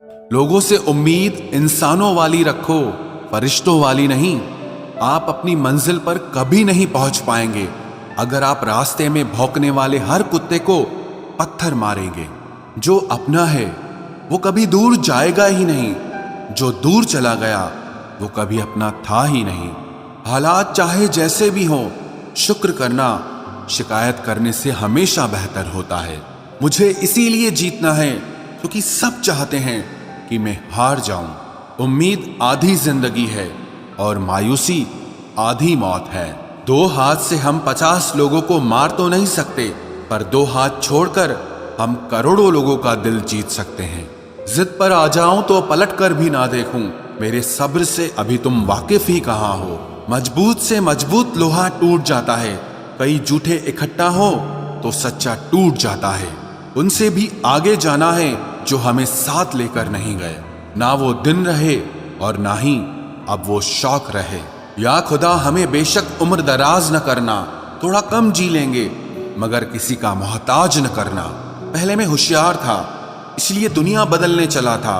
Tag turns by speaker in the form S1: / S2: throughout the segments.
S1: लोगों से उम्मीद इंसानों वाली रखो, फरिश्तों वाली नहीं। आप अपनी मंजिल पर कभी नहीं पहुंच पाएंगे अगर आप रास्ते में भौंकने वाले हर कुत्ते को पत्थर मारेंगे। जो अपना है वो कभी दूर जाएगा ही नहीं, जो दूर चला गया वो कभी अपना था ही नहीं। हालात चाहे जैसे भी हों, शुक्र करना शिकायत करने से हमेशा बेहतर होता है। मुझे इसीलिए जीतना है क्योंकि सब चाहते हैं कि मैं हार जाऊं। उम्मीद आधी जिंदगी है और मायूसी आधी मौत है। 2 हाथ से हम 50 लोगों को मार तो नहीं सकते, पर 2 हाथ छोड़कर हम करोड़ों लोगों का दिल जीत सकते हैं। जिद पर आ जाऊं तो पलट कर भी ना देखूं, मेरे सब्र से अभी तुम वाकिफ ही कहां हो। मजबूत से मजबूत लोहा टूट जाता है, कई जूठे इकट्ठा हो तो सच्चा टूट जाता है। उनसे भी आगे जाना है जो हमें साथ लेकर नहीं गए। ना वो दिन रहे और ना ही अब वो शौक रहे। या खुदा हमें बेशक उम्र दराज न करना, थोड़ा कम जी लेंगे मगर किसी का मोहताज न करना। पहले मैं होशियार था इसलिए दुनिया बदलने चला था,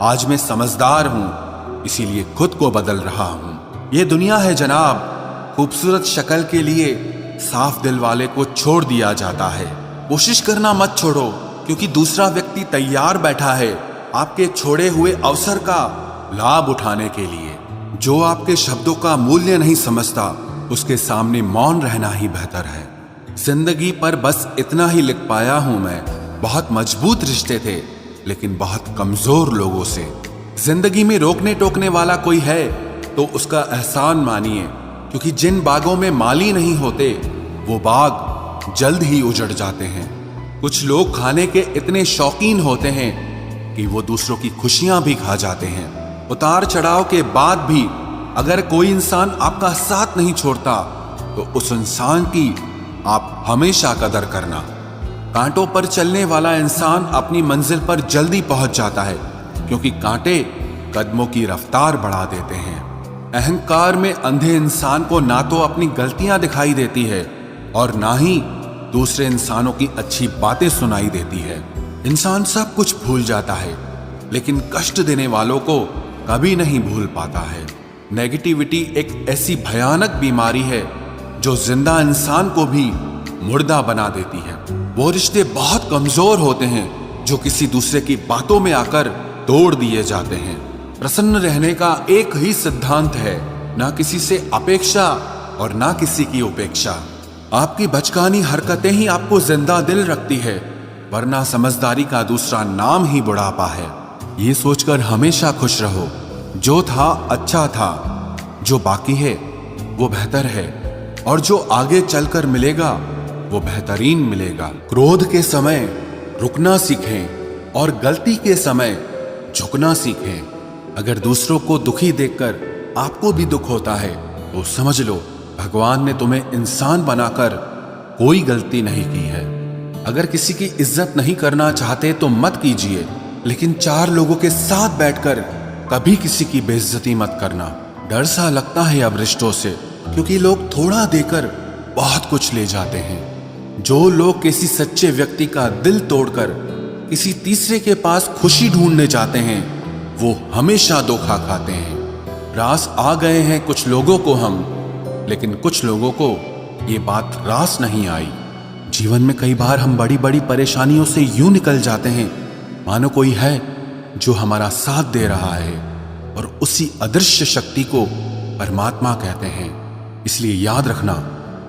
S1: आज मैं समझदार हूं इसीलिए खुद को बदल रहा हूं। ये दुनिया है जनाब, खूबसूरत शक्ल के लिए साफ दिल वाले को छोड़ दिया जाता है। कोशिश करना मत छोड़ो क्योंकि दूसरा व्यक्ति तैयार बैठा है आपके छोड़े हुए अवसर का लाभ उठाने के लिए। जो आपके शब्दों का मूल्य नहीं समझता उसके सामने मौन रहना ही बेहतर है। जिंदगी पर बस इतना ही लिख पाया हूं मैं, बहुत मजबूत रिश्ते थे लेकिन बहुत कमजोर लोगों से। जिंदगी में रोकने टोकने वाला कोई है तो उसका एहसान मानिए, क्योंकि जिन बागों में माली नहीं होते वो बाग जल्द ही उजड़ जाते हैं। कुछ लोग खाने के इतने शौकीन होते हैं कि वो दूसरों की खुशियां भी खा जाते हैं। उतार चढ़ाव के बाद भी अगर कोई इंसान आपका साथ नहीं छोड़ता तो उस इंसान की आप हमेशा कदर करना। कांटों पर चलने वाला इंसान अपनी मंजिल पर जल्दी पहुंच जाता है क्योंकि कांटे कदमों की रफ्तार बढ़ा देते हैं। अहंकार में अंधे इंसान को ना तो अपनी गलतियां दिखाई देती है और ना ही दूसरे इंसानों की अच्छी बातें सुनाई देती है। इंसान सब कुछ भूल जाता है लेकिन कष्ट देने वालों को कभी नहीं भूल पाता है। नेगेटिविटी एक ऐसी भयानक बीमारी है जो जिंदा इंसान को भी मुर्दा बना देती है। वो रिश्ते बहुत कमजोर होते हैं जो किसी दूसरे की बातों में आकर तोड़ दिए जाते हैं। प्रसन्न रहने का एक ही सिद्धांत है, ना किसी से अपेक्षा और ना किसी की उपेक्षा। आपकी बचकानी हरकतें ही आपको जिंदा दिल रखती है, वरना समझदारी का दूसरा नाम ही बुढ़ापा है। ये सोचकर हमेशा खुश रहो, जो था अच्छा था, जो बाकी है वो बेहतर है और जो आगे चलकर मिलेगा वो बेहतरीन मिलेगा। क्रोध के समय रुकना सीखें और गलती के समय झुकना सीखें। अगर दूसरों को दुखी देखकर आपको भी दुख होता है तो समझ लो भगवान ने तुम्हें इंसान बनाकर कोई गलती नहीं की है। अगर किसी की इज्जत नहीं करना चाहते तो मत कीजिए, लेकिन 4 लोगों के साथ बैठकर कभी किसी की बेइज्जती मत करना। डर सा लगता है अब रिश्तों से, क्योंकि लोग थोड़ा देकर बहुत कुछ ले जाते हैं। जो लोग किसी सच्चे व्यक्ति का दिल तोड़कर किसी तीसरे के पास खुशी ढूंढने जाते हैं वो हमेशा धोखा खाते हैं। रास आ गए हैं कुछ लोगों को हम, लेकिन कुछ लोगों को ये बात रास नहीं आई। जीवन में कई बार हम बड़ी बड़ी परेशानियों से यूं निकल जाते हैं मानो कोई है जो हमारा साथ दे रहा है, और उसी अदृश्य शक्ति को परमात्मा कहते हैं। इसलिए याद रखना,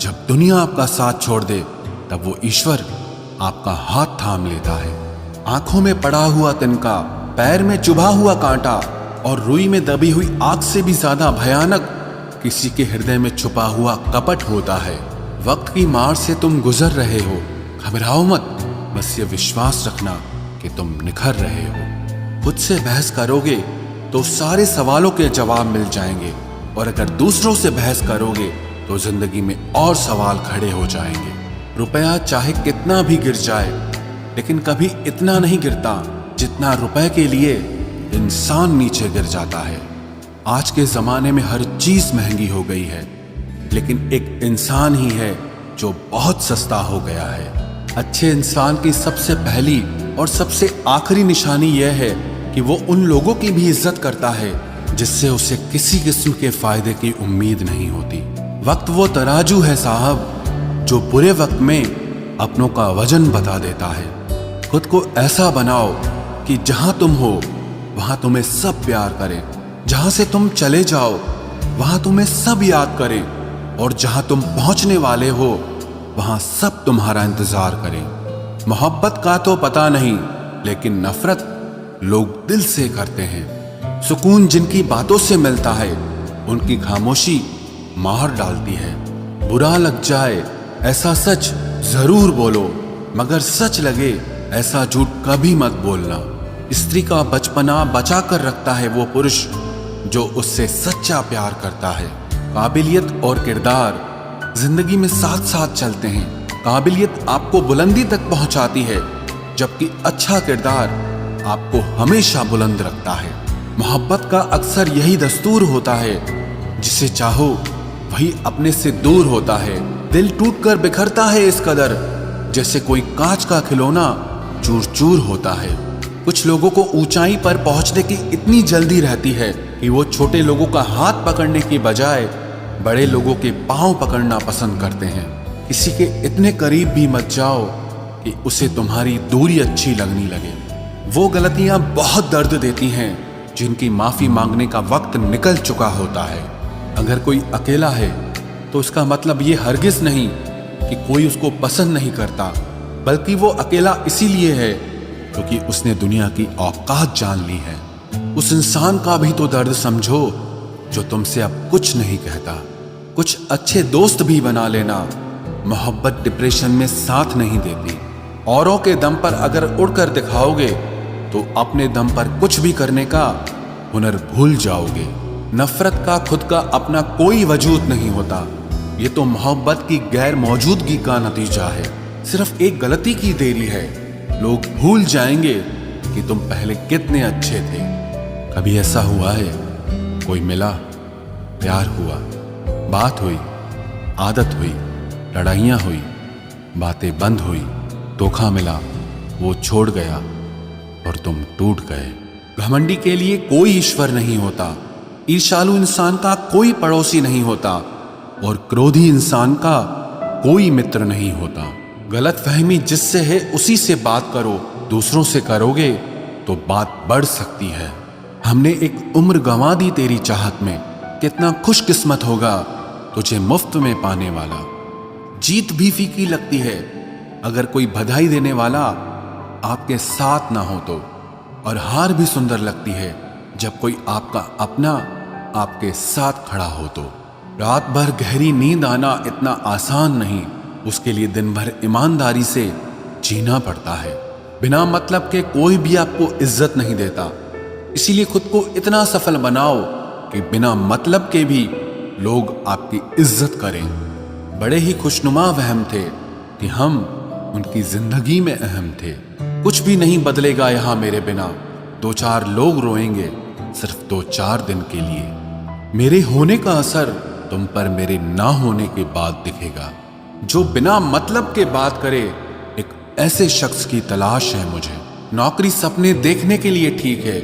S1: जब दुनिया आपका साथ छोड़ दे तब वो ईश्वर आपका हाथ थाम लेता है। आंखों में पड़ा हुआ तिनका, पैर में चुभा हुआ कांटा और रुई में दबी हुई आग से भी ज्यादा भयानक किसी के हृदय में छुपा हुआ कपट होता है। वक्त की मार से तुम गुजर रहे हो, घबराओ मत, बस ये विश्वास रखना कि तुम निखर रहे हो। खुद से बहस करोगे तो सारे सवालों के जवाब मिल जाएंगे, और अगर दूसरों से बहस करोगे तो जिंदगी में और सवाल खड़े हो जाएंगे। रुपया चाहे कितना भी गिर जाए, लेकिन कभी इतना नहीं गिरता जितना रुपए के लिए इंसान नीचे गिर जाता है। आज के जमाने में हर चीज महंगी हो गई है, लेकिन एक इंसान ही है जो बहुत सस्ता हो गया है। अच्छे इंसान की सबसे पहली और सबसे आखिरी निशानी यह है कि वो उन लोगों की भी इज्जत करता है जिससे उसे किसी किस्म के फायदे की उम्मीद नहीं होती। वक्त वो तराजू है साहब जो बुरे वक्त में अपनों का वजन बता देता है। खुद को ऐसा बनाओ कि जहां तुम हो वहां तुम्हें सब प्यार करें, जहां से तुम चले जाओ वहां तुम्हें सब याद करें, और जहां तुम पहुंचने वाले हो वहां सब तुम्हारा इंतजार करें। मोहब्बत का तो पता नहीं, लेकिन नफरत लोग दिल से करते हैं। सुकून जिनकी बातों से मिलता है उनकी खामोशी मार डालती है। बुरा लग जाए ऐसा सच जरूर बोलो, मगर सच लगे ऐसा झूठ कभी मत बोलना। स्त्री का बचपना बचा कर रखता है वो पुरुष जो उससे सच्चा प्यार करता है। काबिलियत और किरदार जिंदगी में साथ साथ चलते हैं। काबिलियत आपको बुलंदी तक पहुंचाती है, जबकि अच्छा किरदार आपको हमेशा बुलंद रखता है। मोहब्बत का अक्सर यही दस्तूर होता है, जिसे चाहो वही अपने से दूर होता है। दिल टूटकर बिखरता है इस कदर, जैसे कोई कांच का खिलौना चूर चूर होता है। कुछ लोगों को ऊंचाई पर पहुंचने की इतनी जल्दी रहती है कि वो छोटे लोगों का हाथ पकड़ने की बजाय बड़े लोगों के पांव पकड़ना पसंद करते हैं। किसी के इतने करीब भी मत जाओ कि उसे तुम्हारी दूरी अच्छी लगने लगे। वो गलतियां बहुत दर्द देती हैं जिनकी माफी मांगने का वक्त निकल चुका होता है। अगर कोई अकेला है तो इसका मतलब ये हरगिज नहीं कि कोई उसको पसंद नहीं करता, बल्कि वो अकेला इसीलिए है क्योंकि उसने दुनिया की औकात जान ली है। उस इंसान का भी तो दर्द समझो जो तुमसे अब कुछ नहीं कहता। कुछ अच्छे दोस्त भी बना लेना। मोहब्बत डिप्रेशन में साथ नहीं देती। औरों के दम पर अगर उड़कर दिखाओगे तो अपने दम पर कुछ भी करने का हुनर भूल जाओगे। नफरत का खुद का अपना कोई वजूद नहीं होता। ये तो मोहब्बत की गैर मौजूदगी का नतीजा है। सिर्फ एक गलती की देरी है। लोग भूल जाएंगे कि तुम पहले कितने अच्छे थे। कभी ऐसा हुआ है कोई मिला, प्यार हुआ, बात हुई, आदत हुई, लड़ाइयाँ हुई, बातें बंद हुई, धोखा मिला, वो छोड़ गया और तुम टूट गए। घमंडी के लिए कोई ईश्वर नहीं होता। ईर्ष्यालु इंसान का कोई पड़ोसी नहीं होता, और क्रोधी इंसान का कोई मित्र नहीं होता। गलत फहमी जिससे है उसी से बात करो। दूसरों से करोगे तो बात बढ़ सकती है। हमने एक उम्र गंवा दी तेरी चाहत में। कितना खुशकिस्मत होगा तुझे मुफ्त में पाने वाला। जीत भी फीकी लगती है अगर कोई बधाई देने वाला आपके साथ ना हो तो, और हार भी सुंदर लगती है जब कोई आपका अपना आपके साथ खड़ा हो तो। रात भर गहरी नींद आना इतना आसान नहीं, उसके लिए दिन भर ईमानदारी से जीना पड़ता है। बिना मतलब के कोई भी आपको इज्जत नहीं देता, इसीलिए खुद को इतना सफल बनाओ कि बिना मतलब के भी लोग आपकी इज्जत करें। बड़े ही खुशनुमा वहम थे कि हम उनकी जिंदगी में अहम थे। कुछ भी नहीं बदलेगा यहां मेरे बिना। 2-4 लोग रोएंगे सिर्फ 2-4 दिन के लिए। मेरे होने का असर तुम पर मेरे ना होने के बाद दिखेगा। जो बिना मतलब के बात करे, एक ऐसे शख्स की तलाश है मुझे। नौकरी सपने देखने के लिए ठीक है,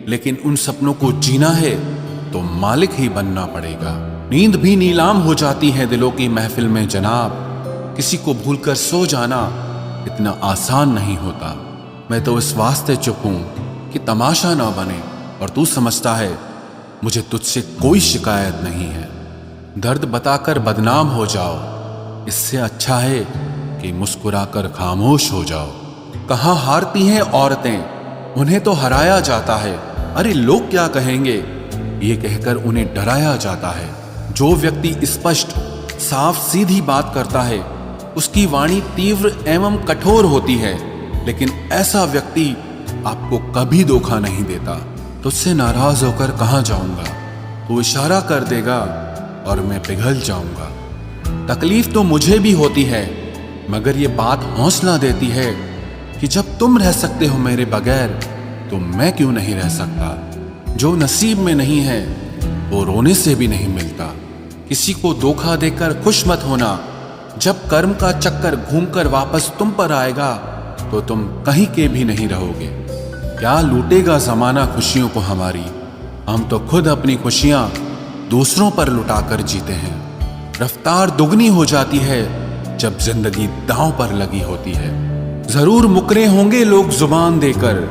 S1: लेकिन उन सपनों को जीना है तो मालिक ही बनना पड़ेगा। नींद भी नीलाम हो जाती है दिलों की महफिल में जनाब। किसी को भूलकर सो जाना इतना आसान नहीं होता। मैं तो इस वास्ते चुप हूं कि तमाशा ना बने, और तू समझता है मुझे तुझसे कोई शिकायत नहीं है। दर्द बताकर बदनाम हो जाओ, इससे अच्छा है कि मुस्कुराकर खामोश हो जाओ। कहाँ हारती हैं औरतें, उन्हें तो हराया जाता है। अरे लोग क्या कहेंगे, ये कहकर उन्हें डराया जाता है। जो व्यक्ति स्पष्ट साफ सीधी बात करता है उसकी वाणी तीव्र एवं कठोर होती है, लेकिन ऐसा व्यक्ति आपको कभी धोखा नहीं देता। तुझसे नाराज होकर कहाँ जाऊंगा, तू इशारा कर देगा और मैं पिघल जाऊंगा। तकलीफ तो मुझे भी होती है, मगर ये बात हौसला देती है कि जब तुम रह सकते हो मेरे बगैर तो मैं क्यों नहीं रह सकता। जो नसीब में नहीं है वो रोने से भी नहीं मिलता। किसी को धोखा देकर खुश मत होना। जब कर्म का चक्कर घूमकर वापस तुम पर आएगा तो तुम कहीं के भी नहीं रहोगे। क्या लूटेगा जमाना खुशियों को हमारी, हम तो खुद अपनी खुशियां दूसरों पर लुटाकर जीते हैं। रफ्तार दुगनी हो जाती है जब जिंदगी दांव पर लगी होती है। जरूर मुकरे होंगे लोग जुबान देकर,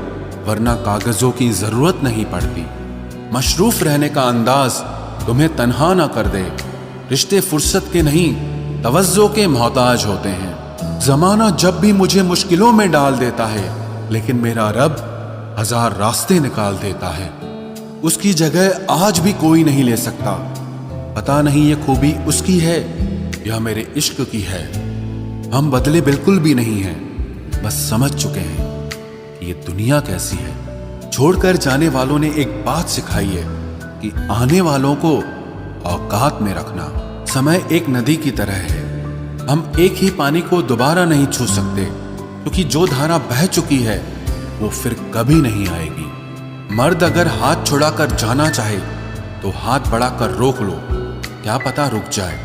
S1: वरना कागजों की जरूरत नहीं पड़ती। मशरूफ रहने का अंदाज तुम्हें तन्हा ना कर दे। रिश्ते फुर्सत के नहीं तवज्जो के मोहताज होते हैं। जमाना जब भी मुझे मुश्किलों में डाल देता है, लेकिन मेरा रब 1000 रास्ते निकाल देता है। उसकी जगह आज भी कोई नहीं ले सकता। पता नहीं ये खूबी उसकी है या मेरे इश्क की है। हम बदले बिल्कुल भी नहीं हैं, बस समझ चुके हैं कि ये दुनिया कैसी है। छोड़कर जाने वालों ने एक बात सिखाई है कि आने वालों को औकात में रखना। समय एक नदी की तरह है, हम एक ही पानी को दोबारा नहीं छू सकते, क्योंकि जो धारा बह चुकी है वो फिर कभी नहीं आएगी। मर्द अगर हाथ छुड़ाकर जाना चाहे तो हाथ बढ़ाकर रोक लो, क्या पता रुक जाए।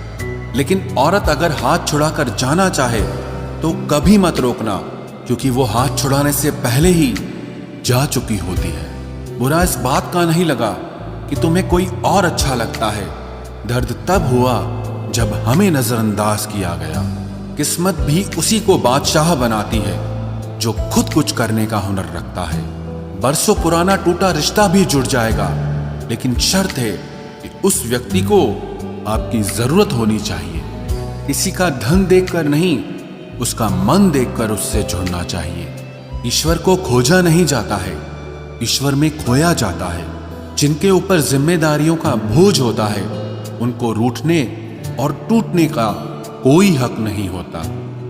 S1: लेकिन औरत अगर हाथ छुड़ाकर जाना चाहे तो कभी मत रोकना, क्योंकि वो हाथ छुड़ाने से पहले ही जा चुकी होती है। बुरा इस बात का नहीं लगा कि तुम्हें कोई और अच्छा लगता है। दर्द तब हुआ जब हमें नजरअंदाज किया गया। किस्मत भी उसी को बादशाह बनाती है जो खुद कुछ करने का हुनर रखता है। बरसों पुराना टूटा रिश्ता भी जुड़ जाएगा, लेकिन शर्त है कि उस व्यक्ति को आपकी जरूरत होनी चाहिए। किसी का धन देखकर नहीं, उसका मन देखकर उससे जुड़ना चाहिए। ईश्वर को खोजा नहीं जाता है, ईश्वर में खोया जाता है। जिनके ऊपर जिम्मेदारियों का बोझ होता है, उनको रूठने और टूटने का कोई हक नहीं होता।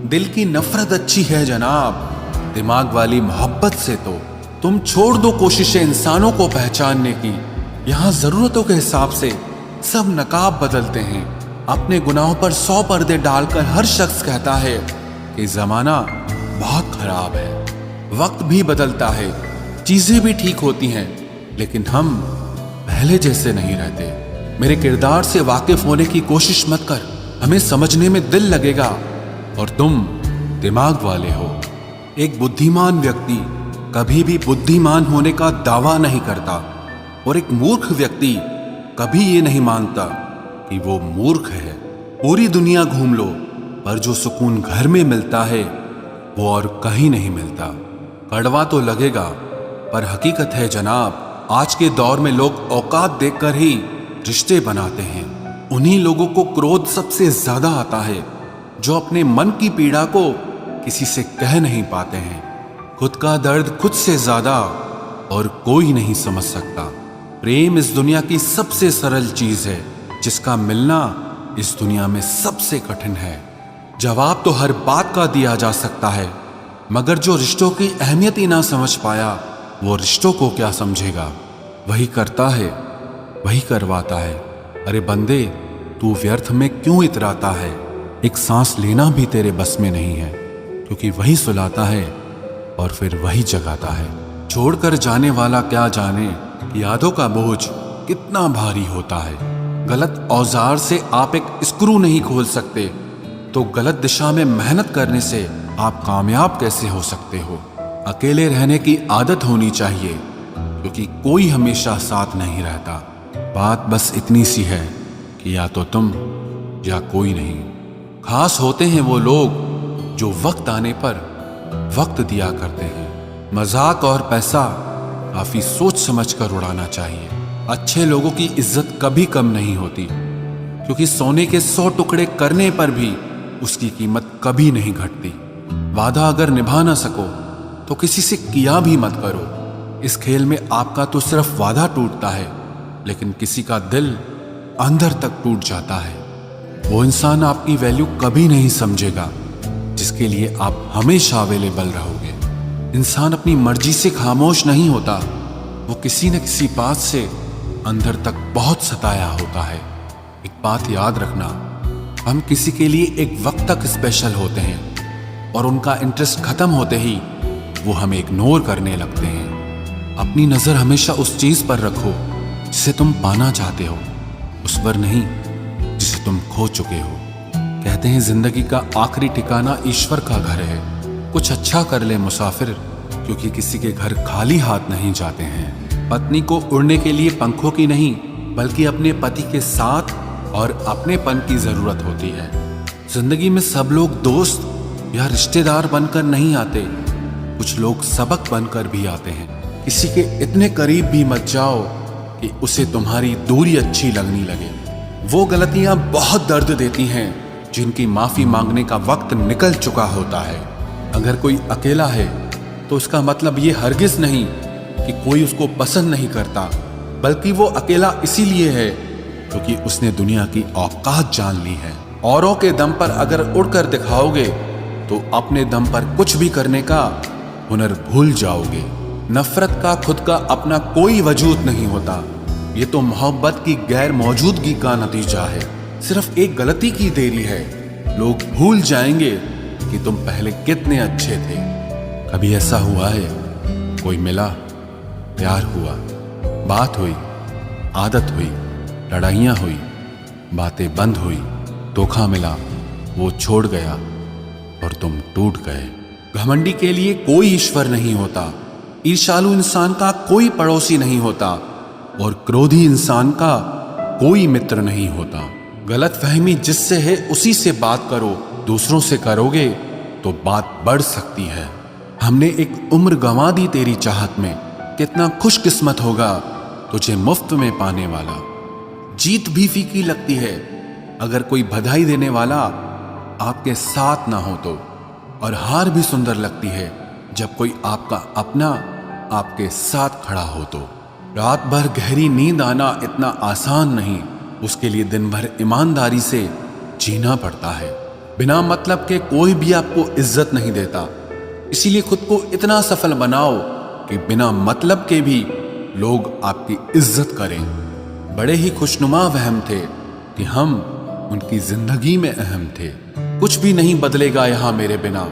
S1: दिल की नफरत अच्छी है जनाब, दिमाग वाली मोहब्बत से तो तुम छोड़ दो कोशिशें इंसानों को पहचानने की। यहाँ जरूरतों के हिसाब से सब नकाब बदलते हैं। अपने गुनाहों पर 100 पर्दे डालकर हर शख्स कहता है कि जमाना बहुत खराब है। वक्त भी बदलता है, चीजें भी ठीक होती हैं, लेकिन हम पहले जैसे नहीं रहते। मेरे किरदार से वाकिफ होने की कोशिश मत कर, हमें समझने में दिल लगेगा और तुम दिमाग वाले हो। एक बुद्धिमान व्यक्ति कभी भी बुद्धिमान होने का दावा नहीं करता, और एक मूर्ख व्यक्ति कभी ये नहीं मानता कि वो मूर्ख है। पूरी दुनिया घूम लो, पर जो सुकून घर में मिलता है वो और कहीं नहीं मिलता। कड़वा तो लगेगा, पर हकीकत है जनाब, आज के दौर में लोग औकात देखकर ही रिश्ते बनाते हैं। उन्हीं लोगों को क्रोध सबसे ज्यादा आता है जो अपने मन की पीड़ा को किसी से कह नहीं पाते हैं। खुद का दर्द खुद से ज्यादा और कोई नहीं समझ सकता। प्रेम इस दुनिया की सबसे सरल चीज है, जिसका मिलना इस दुनिया में सबसे कठिन है। जवाब तो हर बात का दिया जा सकता है, मगर जो रिश्तों की अहमियत ही ना समझ पाया, वो रिश्तों को क्या समझेगा। वही करता है, वही करवाता है। अरे बंदे, तू व्यर्थ में क्यों इतराता है। एक सांस लेना भी तेरे बस में नहीं है, क्योंकि वही सुलाता है और फिर वही जगाता है। छोड़कर जाने वाला क्या जाने यादों का बोझ कितना भारी होता है। गलत औजार से आप एक स्क्रू नहीं खोल सकते, तो गलत दिशा में मेहनत करने से आप कामयाब कैसे हो सकते हो। अकेले रहने की आदत होनी चाहिए, क्योंकि कोई हमेशा साथ नहीं रहता। बात बस इतनी सी है कि या तो तुम या कोई नहीं। खास होते हैं वो लोग जो वक्त आने पर वक्त दिया करते हैं। मजाक और पैसा काफी सोच समझ कर उड़ाना चाहिए। अच्छे लोगों की इज्जत कभी कम नहीं होती, क्योंकि सोने के 100 टुकड़े करने पर भी उसकी कीमत कभी नहीं घटती। वादा अगर निभा ना सको तो किसी से किया भी मत करो। इस खेल में आपका तो सिर्फ वादा टूटता है, लेकिन किसी का दिल अंदर तक टूट जाता है। वो इंसान आपकी वैल्यू कभी नहीं समझेगा जिसके लिए आप हमेशा अवेलेबल रहोगे। इंसान अपनी मर्जी से खामोश नहीं होता, वो किसी न किसी बात से अंदर तक बहुत सताया होता है। एक बात याद रखना, हम किसी के लिए एक वक्त तक स्पेशल होते हैं, और उनका इंटरेस्ट खत्म होते ही वो हमें इग्नोर करने लगते हैं। अपनी नजर हमेशा उस चीज पर रखो जिसे तुम पाना चाहते हो, उस पर नहीं जिसे तुम खो चुके हो। कहते हैं जिंदगी का आखिरी ठिकाना ईश्वर का घर है। कुछ अच्छा कर ले मुसाफिर, क्योंकि किसी के घर खाली हाथ नहीं जाते हैं। पत्नी को उड़ने के लिए पंखों की नहीं बल्कि अपने पति के साथ और अपनेपन की जरूरत होती है। जिंदगी में सब लोग दोस्त या रिश्तेदार बनकर नहीं आते, कुछ लोग सबक बनकर भी आते हैं। किसी के इतने करीब भी मत जाओ कि उसे तुम्हारी दूरी अच्छी लगने लगे। वो गलतियां बहुत दर्द देती हैं जिनकी माफी मांगने का वक्त निकल चुका होता है। अगर कोई अकेला है तो उसका मतलब ये हरगिज नहीं कि कोई उसको पसंद नहीं करता, बल्कि वो अकेला इसीलिए है क्योंकि उसने दुनिया की औकात जान ली है। औरों के दम पर अगर उड़कर दिखाओगे तो अपने दम पर कुछ भी करने का हुनर भूल जाओगे। नफरत का खुद का अपना कोई वजूद नहीं होता, ये तो मोहब्बत की गैर मौजूदगी का नतीजा है। सिर्फ एक गलती की देरी है, लोग भूल जाएंगे कि तुम पहले कितने अच्छे थे। कभी ऐसा हुआ है कोई मिला, प्यार हुआ, बात हुई, आदत हुई, लड़ाइयाँ हुई, बातें बंद हुई, धोखा मिला, वो छोड़ गया और तुम टूट गए। घमंडी के लिए कोई ईश्वर नहीं होता, ईर्ष्यालु इंसान का कोई पड़ोसी नहीं होता और क्रोधी इंसान का कोई मित्र नहीं होता। गलतफहमी जिससे है उसी से बात करो, दूसरों से करोगे तो बात बढ़ सकती है। हमने एक उम्र गंवा दी तेरी चाहत में, कितना खुशकिस्मत होगा तुझे मुफ्त में पाने वाला। जीत भी फीकी लगती है अगर कोई बधाई देने वाला आपके साथ ना हो तो, और हार भी सुंदर लगती है जब कोई आपका अपना आपके साथ खड़ा हो तो। रात भर गहरी नींद आना इतना आसान नहीं, उसके लिए दिन भर ईमानदारी से जीना पड़ता है। बिना मतलब के कोई भी आपको इज्जत नहीं देता, इसीलिए खुद को इतना सफल बनाओ कि बिना मतलब के भी लोग आपकी इज्जत करें। बड़े ही खुशनुमा वहम थे कि हम उनकी जिंदगी में अहम थे। कुछ भी नहीं बदलेगा यहां मेरे बिना,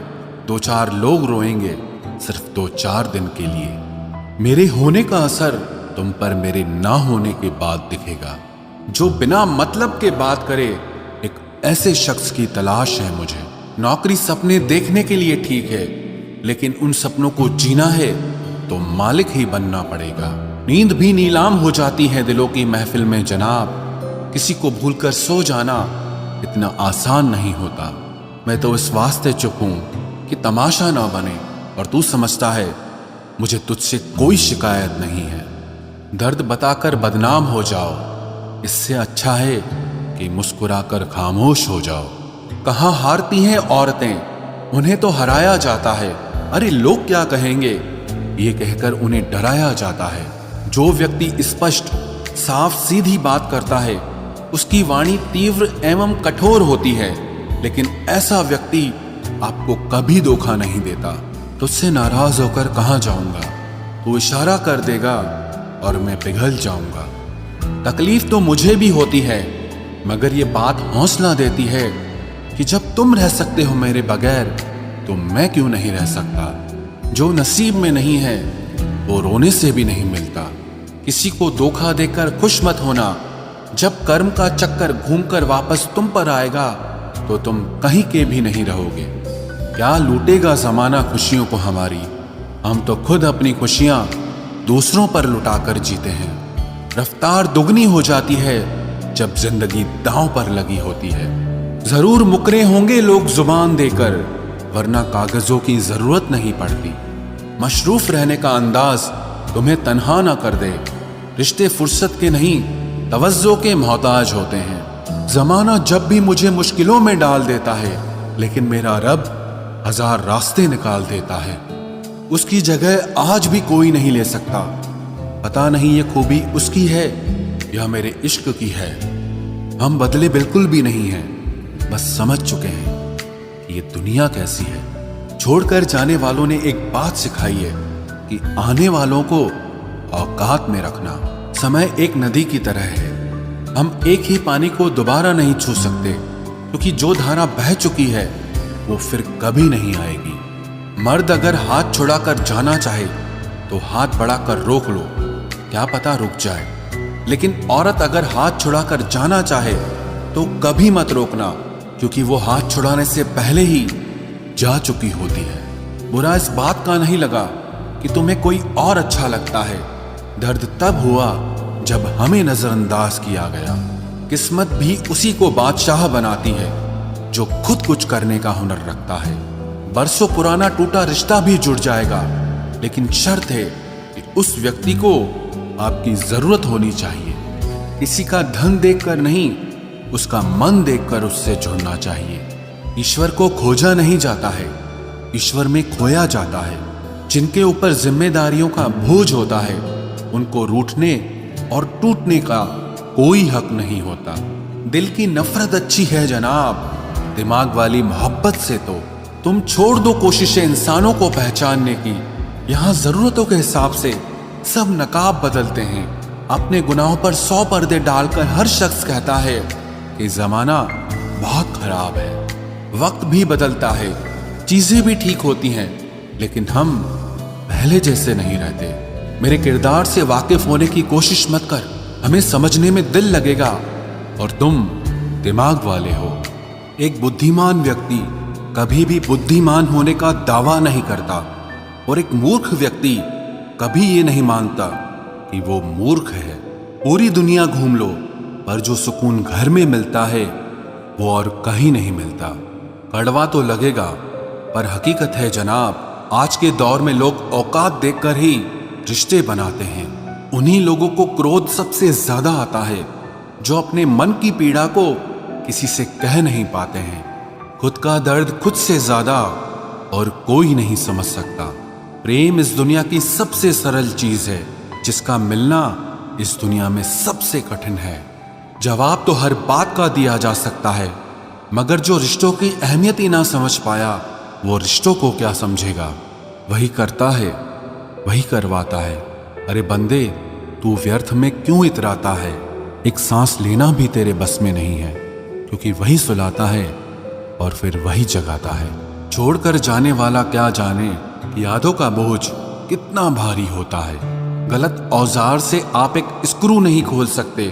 S1: दो चार लोग रोएंगे सिर्फ 2-4 दिन के लिए। मेरे होने का असर तुम पर मेरे ना होने के बाद दिखेगा। जो बिना मतलब के बात करे, एक ऐसे शख्स की तलाश है मुझे। नौकरी सपने देखने के लिए ठीक है, लेकिन उन सपनों को जीना है तो मालिक ही बनना पड़ेगा। नींद भी नीलाम हो जाती है दिलों की महफिल में जनाब, किसी को भूलकर सो जाना इतना आसान नहीं होता। मैं तो इस वास्ते चुप हूं कि तमाशा ना बने, और तू समझता है मुझे तुझसे कोई शिकायत नहीं है। दर्द बताकर बदनाम हो जाओ, इससे अच्छा है कि मुस्कुराकर खामोश हो जाओ। कहाँ हारती हैं औरतें, उन्हें तो हराया जाता है। अरे लोग क्या कहेंगे, ये कहकर उन्हें डराया जाता है। जो व्यक्ति स्पष्ट साफ सीधी बात करता है उसकी वाणी तीव्र एवं कठोर होती है, लेकिन ऐसा व्यक्ति आपको कभी धोखा नहीं देता। तुझसे नाराज होकर कहाँ जाऊंगा, तू इशारा कर देगा और मैं पिघल जाऊंगा। तकलीफ तो मुझे भी होती है, मगर ये बात हौसला देती है कि जब तुम रह सकते हो मेरे बगैर तो मैं क्यों नहीं रह सकता। जो नसीब में नहीं है वो रोने से भी नहीं मिलता। किसी को धोखा देकर खुश मत होना, जब कर्म का चक्कर घूमकर वापस तुम पर आएगा तो तुम कहीं के भी नहीं रहोगे। क्या लूटेगा जमाना खुशियों को हमारी, हम तो खुद अपनी खुशियां दूसरों पर लुटाकर जीते हैं। रफ्तार दुगनी हो जाती है जब जिंदगी दांव पर लगी होती है। जरूर मुकरे होंगे लोग जुबान देकर, वरना कागजों की जरूरत नहीं पड़ती। मशरूफ रहने का अंदाज तुम्हें तन्हा ना कर दे। रिश्ते फुर्सत के नहीं तवज्जो के मोहताज होते हैं। जमाना जब भी मुझे मुश्किलों में डाल देता है, लेकिन मेरा रब 1000 रास्ते निकाल देता है। उसकी जगह आज भी कोई नहीं ले सकता। पता नहीं ये खूबी उसकी है या मेरे इश्क की है। हम बदले बिल्कुल भी नहीं हैं, बस समझ चुके हैं कि ये दुनिया कैसी है। छोड़कर जाने वालों ने एक बात सिखाई है कि आने वालों को औकात में रखना। समय एक नदी की तरह है, हम एक ही पानी को दोबारा नहीं छू सकते, क्योंकि जो धारा बह चुकी है वो फिर कभी नहीं आएगी। मर्द अगर हाथ छुड़ाकर जाना चाहे तो हाथ बढ़ाकर रोक लो, क्या पता रुक जाए। लेकिन औरत अगर हाथ छुड़ाकर जाना चाहे तो कभी मत रोकना, क्योंकि वो हाथ छुड़ाने से पहले ही जा चुकी होती है। बुरा इस बात का नहीं लगा कि तुम्हें कोई और अच्छा लगता है। दर्द तब हुआ जब हमें नजरअंदाज किया गया। किस्मत भी उसी को बादशाह बनाती है जो खुद कुछ करने का हुनर रखता है। बरसों पुराना टूटा रिश्ता भी जुड़ जाएगा, लेकिन शर्त है कि उस व्यक्ति को आपकी जरूरत होनी चाहिए। किसी का धन देखकर नहीं, उसका मन देखकर उससे जुड़ना चाहिए। ईश्वर को खोजा नहीं जाता है, ईश्वर में खोया जाता है। जिनके ऊपर जिम्मेदारियों का बोझ होता है, उनको रूठने और टूटने का कोई हक नहीं होता। दिल की नफरत अच्छी है जनाब, दिमाग वाली मोहब्बत से तो तुम छोड़ दो कोशिशें इंसानों को पहचानने की। यहाँ जरूरतों के हिसाब से सब नकाब बदलते हैं। अपने गुनाहों पर 100 पर्दे डालकर हर शख्स कहता है कि जमाना बहुत खराब है। वक्त भी बदलता है, चीजें भी ठीक होती हैं, लेकिन हम पहले जैसे नहीं रहते। मेरे किरदार से वाकिफ होने की कोशिश मत कर, हमें समझने में दिल लगेगा और तुम दिमाग वाले हो। एक बुद्धिमान व्यक्ति कभी भी बुद्धिमान होने का दावा नहीं करता और एक मूर्ख व्यक्ति कभी ये नहीं मानता कि वो मूर्ख है। पूरी दुनिया घूम लो, पर जो सुकून घर में मिलता है वो और कहीं नहीं मिलता। कड़वा तो लगेगा, पर हकीकत है जनाब। आज के दौर में लोग औकात देखकर ही रिश्ते बनाते हैं। उन्हीं लोगों को क्रोध सबसे ज्यादा आता है जो अपने मन की पीड़ा को किसी से कह नहीं पाते हैं। खुद का दर्द खुद से ज्यादा और कोई नहीं समझ सकता। प्रेम इस दुनिया की सबसे सरल चीज है, जिसका मिलना इस दुनिया में सबसे कठिन है। जवाब तो हर बात का दिया जा सकता है, मगर जो रिश्तों की अहमियत ही ना समझ पाया, वो रिश्तों को क्या समझेगा। वही करता है, वही करवाता है। अरे बंदे, तू व्यर्थ में क्यों इतराता है। एक सांस लेना भी तेरे बस में नहीं है, क्योंकि वही सुलाता है और फिर वही जगाता है। छोड़कर जाने वाला क्या जाने यादों का बोझ कितना भारी होता है। गलत औजार से आप एक स्क्रू नहीं खोल सकते,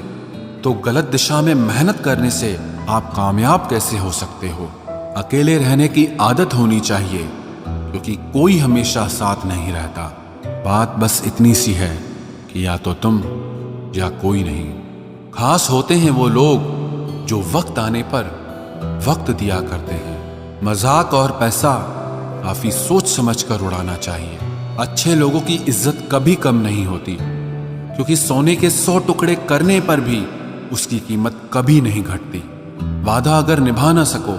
S1: तो गलत दिशा में मेहनत करने से आप कामयाब कैसे हो सकते हो। अकेले रहने की आदत होनी चाहिए, क्योंकि कोई हमेशा साथ नहीं रहता। बात बस इतनी सी है कि या तो तुम या कोई नहीं। खास होते हैं वो लोग जो वक्त आने पर वक्त दिया करते हैं। मजाक और पैसा काफी सोच समझ कर उड़ाना चाहिए। अच्छे लोगों की इज्जत कभी कम नहीं होती, क्योंकि सोने के 100 टुकड़े करने पर भी उसकी कीमत कभी नहीं घटती। वादा अगर निभा ना सको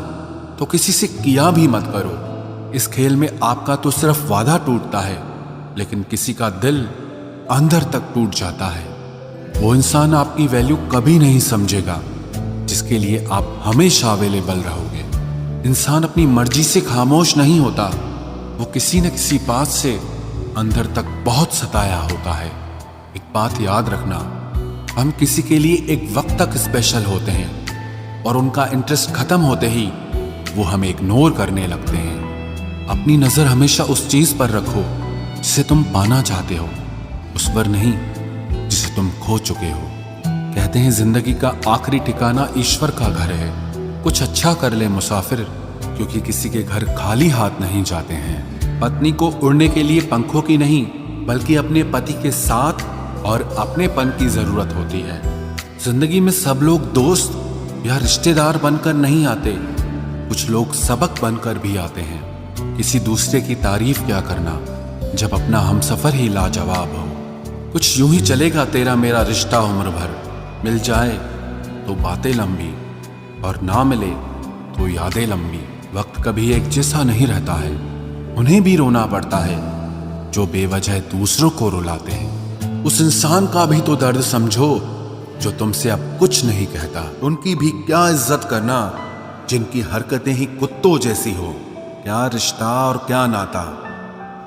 S1: तो किसी से किया भी मत करो। इस खेल में आपका तो सिर्फ वादा टूटता है, लेकिन किसी का दिल अंदर तक टूट जाता है। वो इंसान आपकी वैल्यू कभी नहीं समझेगा जिसके लिए आप हमेशा अवेलेबल रहोगे। इंसान अपनी मर्जी से खामोश नहीं होता, वो किसी न किसी बात से अंदर तक बहुत सताया होता है। एक बात याद रखना, हम किसी के लिए एक वक्त तक स्पेशल होते हैं और उनका इंटरेस्ट खत्म होते ही वो हमें इग्नोर करने लगते हैं। अपनी नजर हमेशा उस चीज पर रखो जिसे तुम पाना चाहते हो, उस पर नहीं जिसे तुम खो चुके हो। कहते हैं जिंदगी का आखिरी ठिकाना ईश्वर का घर है। कुछ अच्छा कर ले मुसाफिर, क्योंकि किसी के घर खाली हाथ नहीं जाते हैं। पत्नी को उड़ने के लिए पंखों की नहीं, बल्कि अपने पति के साथ और अपनेपन की जरूरत होती है। जिंदगी में सब लोग दोस्त या रिश्तेदार बनकर नहीं आते, कुछ लोग सबक बनकर भी आते हैं। किसी दूसरे की तारीफ क्या करना जब अपना हमसफर ही लाजवाब हो। कुछ यूं ही चलेगा तेरा मेरा रिश्ता उम्र भर, मिल जाए तो बातें लंबी और ना मिले तो यादें लंबी। वक्त कभी एक जैसा नहीं रहता है, उन्हें भी रोना पड़ता है जो बेवजह दूसरों को रुलाते हैं। उस इंसान का भी तो दर्द समझो जो तुमसे अब कुछ नहीं कहता। उनकी भी क्या इज्जत करना जिनकी हरकतें ही कुत्तों जैसी हो। क्या रिश्ता और क्या नाता,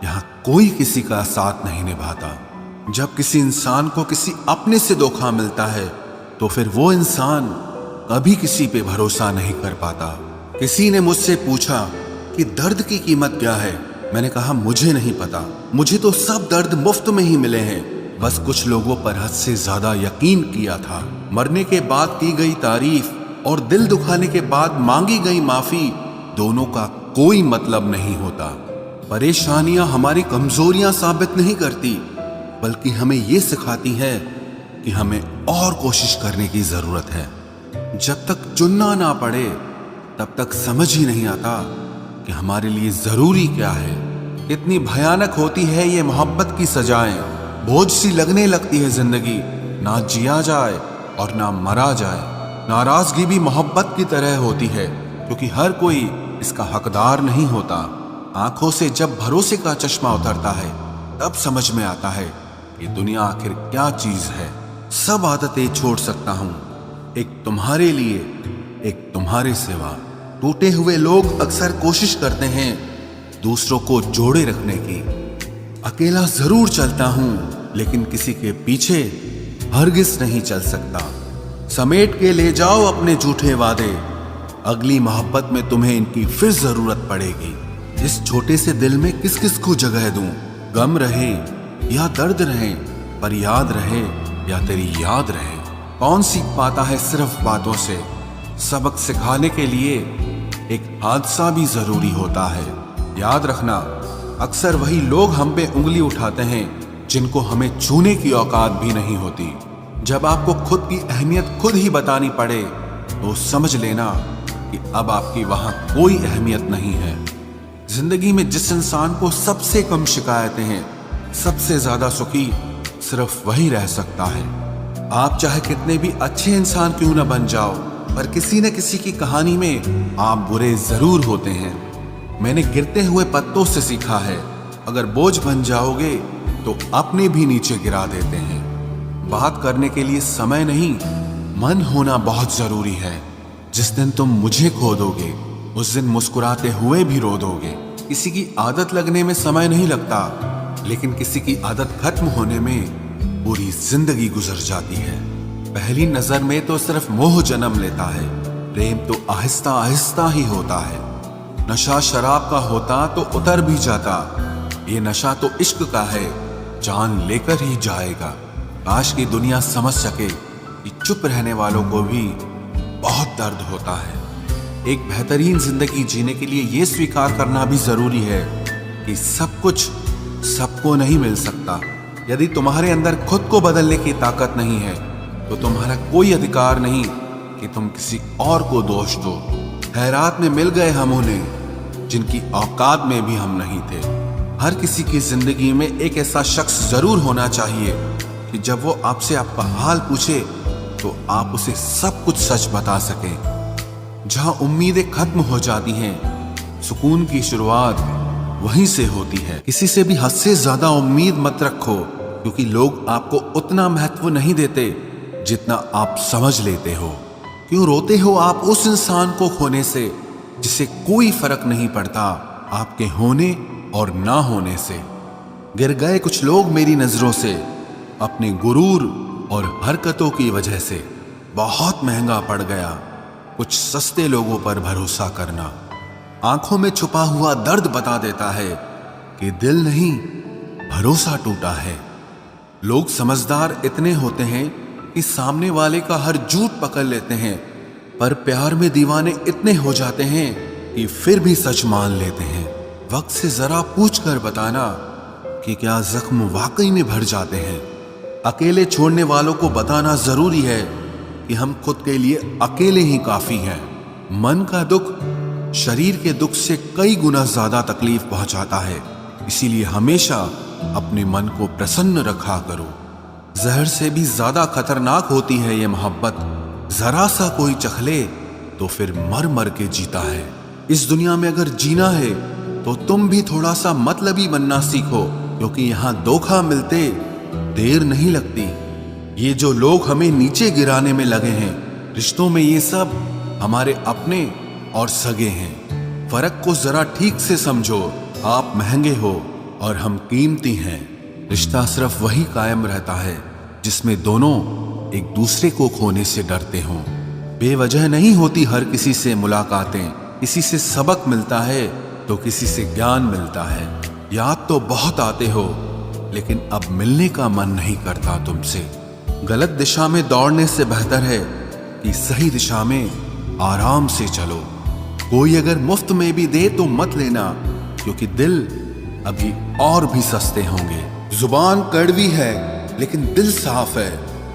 S1: यहाँ कोई किसी का साथ नहीं निभाता। जब किसी इंसान को किसी अपने से धोखा मिलता है तो फिर वो इंसान कभी किसी पे भरोसा नहीं कर पाता। किसी ने मुझसे पूछा कि दर्द की कीमत क्या है। मैंने कहा मुझे नहीं पता, मुझे तो सब दर्द मुफ्त में ही मिले हैं। बस कुछ लोगों पर हद से ज्यादा यकीन किया था। मरने के बाद की गई तारीफ और दिल दुखाने के बाद मांगी गई माफी, दोनों का कोई मतलब नहीं होता। परेशानियां हमारी कमजोरियां साबित नहीं करती, बल्कि हमें ये सिखाती है कि हमें और कोशिश करने की जरूरत है। जब तक चुनना ना पड़े तब तक समझ ही नहीं आता कि हमारे लिए जरूरी क्या है। कितनी भयानक होती है ये मोहब्बत की सजाएं। बोझ सी लगने लगती है जिंदगी, ना जिया जाए और ना मरा जाए। नाराजगी भी मोहब्बत की तरह होती है, क्योंकि हर कोई इसका हकदार नहीं होता। आंखों से जब भरोसे का चश्मा उतरता है तब समझ में आता है कि दुनिया आखिर क्या चीज है। सब आदतें छोड़ सकता हूं, एक तुम्हारे लिए, एक तुम्हारे सिवा। टूटे हुए लोग अक्सर कोशिश करते हैं दूसरों को जोड़े रखने की। अकेला जरूर चलता हूं, लेकिन किसी के पीछे हरगिज नहीं चल सकता। समेट के ले जाओ अपने झूठे वादे, अगली मोहब्बत में तुम्हें इनकी फिर जरूरत पड़ेगी। इस छोटे से दिल में किस किस को जगह दूं? गम रहे या दर्द रहे, पर याद रहे या तेरी याद रहे। कौन सीख पाता है सिर्फ बातों से? सबक सिखाने के लिए एक हादसा भी जरूरी होता है। याद रखना, अक्सर वही लोग हम पे उंगली उठाते हैं जिनको हमें छूने की औकात भी नहीं होती। जब आपको खुद की अहमियत खुद ही बतानी पड़े तो समझ लेना कि अब आपकी वहां कोई अहमियत नहीं है। जिंदगी में जिस इंसान को सबसे कम शिकायतें हैं, सबसे ज्यादा सुखी सिर्फ वही रह सकता है। आप चाहे कितने भी अच्छे इंसान क्यों न बन जाओ, पर किसी न किसी की कहानी में आप बुरे जरूर होते हैं। मैंने गिरते हुए पत्तों से सीखा है, अगर बोझ बन जाओगे तो अपने भी नीचे गिरा देते हैं। बात करने के लिए समय नहीं, मन होना बहुत जरूरी है। जिस दिन तुम मुझे खो दोगे उस दिन मुस्कुराते हुए भी रो दोगे। किसी की आदत लगने में समय नहीं लगता, लेकिन किसी की आदत खत्म होने में पूरी जिंदगी गुजर जाती है। पहली नजर में तो सिर्फ मोह जन्म लेता है, प्रेम तो आहिस्ता आहिस्ता ही होता है। नशा शराब का होता तो उतर भी जाता, ये नशा तो इश्क का है, जान लेकर ही जाएगा। काश की दुनिया समझ सके कि चुप रहने वालों को भी बहुत दर्द होता है। एक बेहतरीन जिंदगी जीने के लिए यह स्वीकार करना भी जरूरी है कि सब कुछ सबको नहीं मिल सकता। यदि तुम्हारे अंदर खुद को बदलने की ताकत नहीं है तो तुम्हारा कोई अधिकार नहीं कि तुम किसी और को दोष दो। खैरात में मिल गए हम उन्हें जिनकी औकात में भी हम नहीं थे। हर किसी की जिंदगी में एक ऐसा शख्स जरूर होना चाहिए कि जब वो आपसे आपका हाल पूछे तो आप उसे सब कुछ सच बता सकें। जहां उम्मीदें खत्म हो जाती हैं, सुकून की शुरुआत वहीं से होती है। किसी से भी हद से ज्यादा उम्मीद मत रखो, क्योंकि लोग आपको उतना महत्व नहीं देते जितना आप समझ लेते हो। क्यों रोते हो आप उस इंसान को खोने से जिसे कोई फर्क नहीं पड़ता आपके होने और ना होने से? गिर गए कुछ लोग मेरी नजरों से अपने गुरूर और हरकतों की वजह से। बहुत महंगा पड़ गया कुछ सस्ते लोगों पर भरोसा करना। आंखों में छुपा हुआ दर्द बता देता है कि दिल नहीं, भरोसा टूटा है। लोग समझदार इतने होते हैं कि सामने वाले का हर झूठ पकड़ लेते हैं, पर प्यार में दीवाने इतने हो जाते हैं कि फिर भी सच मान लेते हैं। वक्त से जरा पूछ कर बताना कि क्या जख्म वाकई में भर जाते हैं। अकेले छोड़ने वालों को बताना जरूरी है कि हम खुद के लिए अकेले ही काफी हैं। मन का दुख शरीर के दुख से कई गुना ज्यादा तकलीफ पहुंचाता है, इसीलिए हमेशा अपने मन को प्रसन्न रखा करो। जहर से भी ज्यादा खतरनाक होती है ये मोहब्बत। जरा सा कोई चखले तो फिर मर मर के जीता है। इस दुनिया में अगर जीना है तो तुम भी थोड़ा सा मतलबी बनना सीखो, क्योंकि यहाँ धोखा मिलते देर नहीं लगती। ये जो लोग हमें नीचे गिराने में लगे हैं, रिश्तों में ये सब हमारे अपने और सगे हैं। फर्क को जरा ठीक से समझो। आप महंगे हो और हम कीमती हैं। रिश्ता सिर्फ वही कायम रहता है जिसमें दोनों एक दूसरे को खोने से डरते हों। बेवजह नहीं होती हर किसी से मुलाकातें। किसी से सबक मिलता है तो किसी से ज्ञान मिलता है। याद तो बहुत आते हो, लेकिन अब मिलने का मन नहीं करता तुमसे। गलत दिशा में दौड़ने से बेहतर है कि सही दिशा में आराम से चलो। कोई अगर मुफ्त में भी दे तो मत लेना, क्योंकि दिल अभी और भी सस्ते होंगे। जुबान कड़वी है लेकिन दिल साफ है।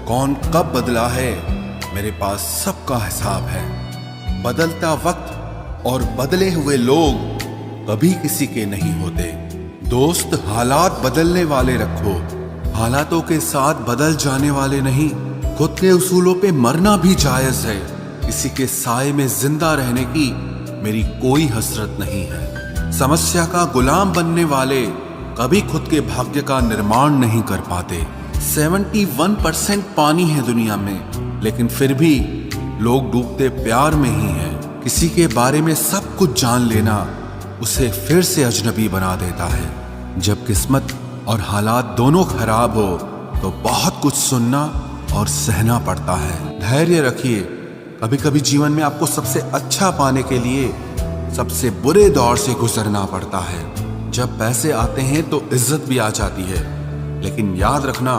S1: कौन कब बदला है, मेरे पास सबका हिसाब है। बदलता वक्त और बदले हुए लोग कभी किसी के नहीं होते। दोस्त हालात बदलने वाले रखो, हालातों के साथ बदल जाने वाले नहीं। खुद के उसूलों पे मरना भी जायज है। किसी के साए में जिंदा रहने की मेरी कोई हसरत नहीं है। समस्या का गुलाम बनने वाले कभी खुद के भाग्य का निर्माण नहीं कर पाते। 71% पानी है दुनिया में, लेकिन फिर भी लोग डूबते प्यार में ही हैं। किसी के बारे में सब कुछ जान लेना उसे फिर से अजनबी बना देता है। जब किस्मत और हालात दोनों खराब हो तो बहुत कुछ सुनना और सहना पड़ता है। धैर्य रखिए, कभी कभी जीवन में आपको सबसे अच्छा पाने के लिए सबसे बुरे दौर से गुजरना पड़ता है। जब पैसे आते हैं तो इज्जत भी आ जाती है, लेकिन याद रखना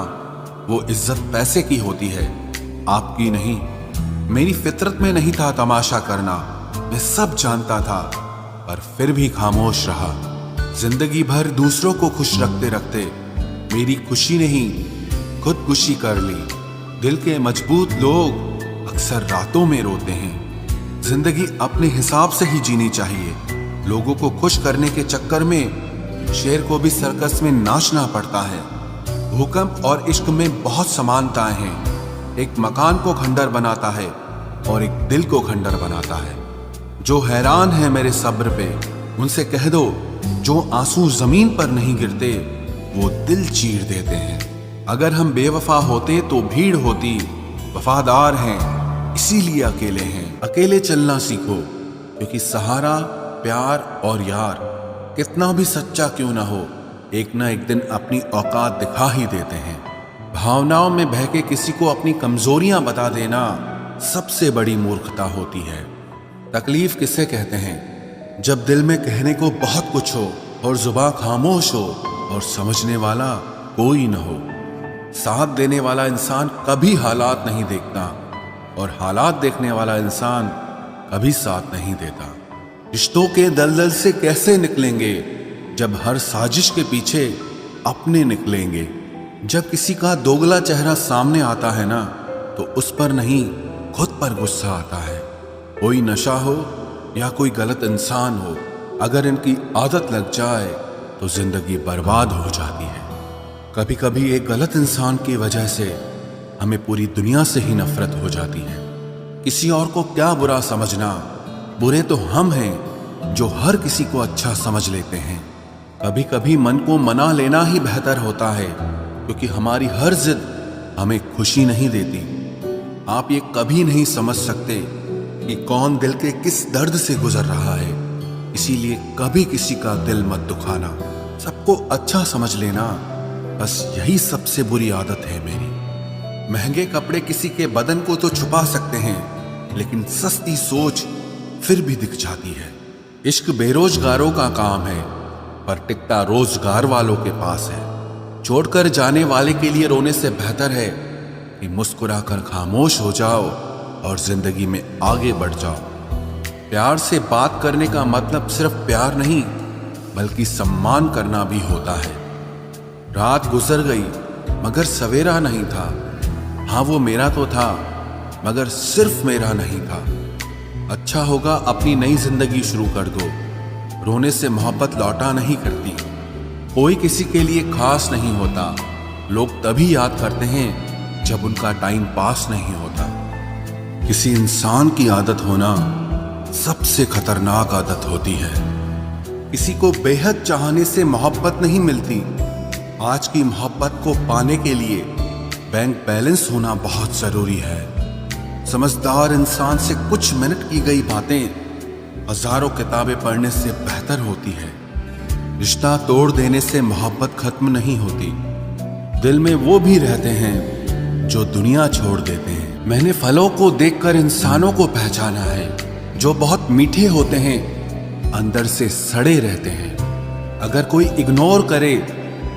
S1: वो इज्जत पैसे की होती है, आपकी नहीं। मेरी फितरत में नहीं था तमाशा करना, मैं सब जानता था, पर फिर भी खामोश रहा। जिंदगी भर दूसरों को खुश रखते रखते मेरी खुशी नहीं खुदकुशी कर ली। दिल के मजबूत लोग अक्सर रातों में रोते हैं। जिंदगी अपने हिसाब से ही जीनी चाहिए। लोगों को खुश करने के चक्कर में शेर को भी सर्कस में नाचना पड़ता है। भूकंप और इश्क में बहुत समानताएं हैं। एक मकान को खंडर बनाता है और एक दिल को खंडर बनाता है। जो हैरान है मेरे सब्र पे, उनसे कह दो जो आंसू जमीन पर नहीं गिरते वो दिल चीर देते हैं। अगर हम बेवफा होते तो भीड़ होती, वफादार हैं इसीलिए अकेले हैं। अकेले चलना सीखो, क्योंकि सहारा प्यार और यार कितना भी सच्चा क्यों ना हो, एक ना एक दिन अपनी औकात दिखा ही देते हैं। भावनाओं में बहके किसी को अपनी कमजोरियां बता देना सबसे बड़ी मूर्खता होती है। तकलीफ किसे कहते हैं? जब दिल में कहने को बहुत कुछ हो और जुबान खामोश हो और समझने वाला कोई न हो। साथ देने वाला इंसान कभी हालात नहीं देखता और हालात देखने वाला इंसान कभी साथ नहीं देता। रिश्तों के दलदल से कैसे निकलेंगे जब हर साजिश के पीछे अपने निकलेंगे। जब किसी का दोगला चेहरा सामने आता है ना, तो उस पर नहीं खुद पर गुस्सा आता है। कोई नशा हो या कोई गलत इंसान हो, अगर इनकी आदत लग जाए तो जिंदगी बर्बाद हो जाती है। कभी कभी एक गलत इंसान की वजह से हमें पूरी दुनिया से ही नफरत हो जाती है। किसी और को क्या बुरा समझना, बुरे तो हम हैं जो हर किसी को अच्छा समझ लेते हैं। कभी कभी मन को मना लेना ही बेहतर होता है, क्योंकि हमारी हर जिद हमें खुशी नहीं देती। आप ये कभी नहीं समझ सकते कि कौन दिल के किस दर्द से गुजर रहा है, इसीलिए कभी किसी का दिल मत दुखाना। सबको अच्छा समझ लेना, बस यही सबसे बुरी आदत है मेरी। महंगे कपड़े किसी के बदन को तो छुपा सकते हैं, लेकिन सस्ती सोच फिर भी दिख जाती है। इश्क बेरोजगारों का काम है, पर टिकता रोजगार वालों के पास है। छोड़कर जाने वाले के लिए रोने से बेहतर है कि मुस्कुराकर खामोश हो जाओ और जिंदगी में आगे बढ़ जाओ। प्यार से बात करने का मतलब सिर्फ प्यार नहीं, बल्कि सम्मान करना भी होता है। रात गुजर गई मगर सवेरा नहीं था। हाँ, वो मेरा तो था, मगर सिर्फ मेरा नहीं था। अच्छा होगा अपनी नई जिंदगी शुरू कर दो। रोने से मोहब्बत लौटा नहीं करती। कोई किसी के लिए खास नहीं होता। लोग तभी याद करते हैं जब उनका टाइम पास नहीं होता। किसी इंसान की आदत होना सबसे खतरनाक आदत होती है। किसी को बेहद चाहने से मोहब्बत नहीं मिलती। आज की मोहब्बत को पाने के लिए बैंक बैलेंस होना बहुत जरूरी है। समझदार इंसान से कुछ मिनट की गई बातें हजारों किताबें पढ़ने से बेहतर होती है। रिश्ता तोड़ देने से मोहब्बत खत्म नहीं होती। दिल में वो भी रहते हैं जो दुनिया छोड़ देते हैं। मैंने फलों को देखकर इंसानों को पहचाना है, जो बहुत मीठे होते हैं अंदर से सड़े रहते हैं। अगर कोई इग्नोर करे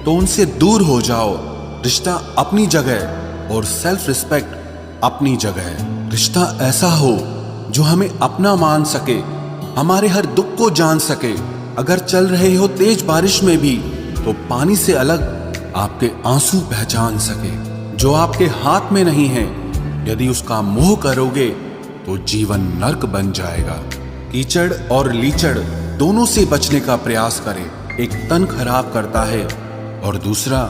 S1: तो उनसे दूर हो जाओ। रिश्ता अपनी जगह और सेल्फ रिस्पेक्ट अपनी जगह। रिश्ता ऐसा हो जो हमें अपना मान सके, हमारे हर दुख को जान सके अगर चल रहे हो तेज बारिश में भी तो पानी से अलग आपके आंसू पहचान सके। जो आपके हाथ में नहीं है, यदि उसका मोह करोगे तो जीवन नर्क बन जाएगा। कीचड़ और लीचड़ दोनों से बचने का प्रयास करें। एक तन खराब करता है और दूसरा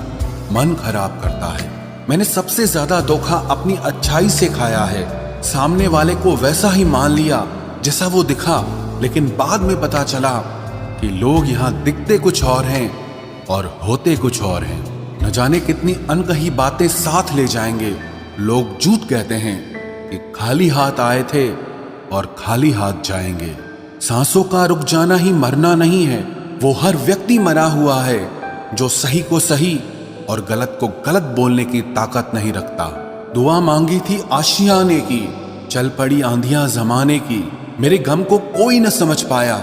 S1: मन खराब करता है। मैंने सबसे ज्यादा धोखा अपनी अच्छाई से खाया है। सामने वाले को वैसा ही मान लिया जैसा वो दिखा, लेकिन बाद में पता चला कि लोग यहाँ दिखते कुछ और हैं और होते कुछ और हैं। न जाने कितनी अनकही बातें साथ ले जाएंगे। लोग झूठ कहते हैं कि खाली हाथ आए थे और खाली हाथ जाएंगे। सांसों का रुक जाना ही मरना नहीं है। वो हर व्यक्ति मरा हुआ है जो सही को सही और गलत को गलत बोलने की ताकत नहीं रखता। दुआ मांगी थी आशियाने की, चल पड़ी आंधियां जमाने की। मेरे गम को कोई न समझ पाया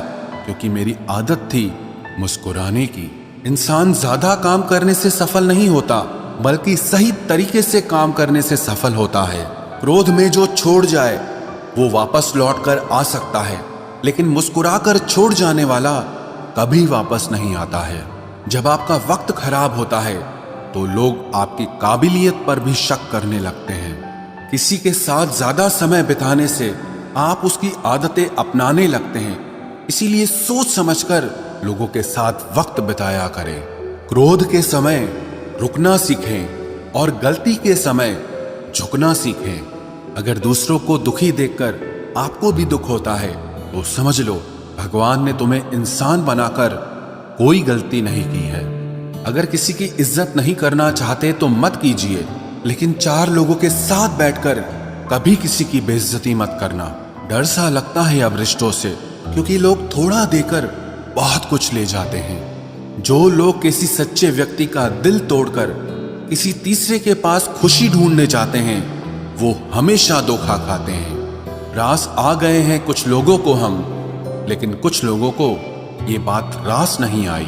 S1: क्योंकि मेरी आदत थी मुस्कुराने की। इंसान ज्यादा काम करने से सफल नहीं होता, बल्कि सही तरीके से काम करने से सफल होता है। क्रोध में जो छोड़ जाए वो वापस लौट कर आ सकता है, लेकिन मुस्कुराकर छोड़ जाने वाला कभी वापस नहीं आता है। जब आपका वक्त खराब होता है तो लोग आपकी काबिलियत पर भी शक करने लगते हैं। किसी के साथ ज्यादा समय बिताने से आप उसकी आदतें अपनाने लगते हैं। इसीलिए सोच समझकर लोगों के साथ वक्त बिताया करें। क्रोध के समय रुकना सीखें और गलती के समय झुकना सीखें। अगर दूसरों को दुखी देखकर आपको भी दुख होता है तो समझ लो भगवान ने तुम्हें इंसान बनाकर कोई गलती नहीं की है। अगर किसी की इज्जत नहीं करना चाहते तो मत कीजिए, लेकिन चार लोगों के साथ बैठकर कभी किसी की बेइज्जती मत करना। डर सा लगता है अब रिश्तों से, क्योंकि लोग थोड़ा देकर बहुत कुछ ले जाते हैं। जो लोग किसी सच्चे व्यक्ति का दिल तोड़कर किसी तीसरे के पास खुशी ढूंढने जाते हैं वो हमेशा धोखा खाते हैं। रास आ गए हैं कुछ लोगों को हम, लेकिन कुछ लोगों को ये बात रास नहीं आई।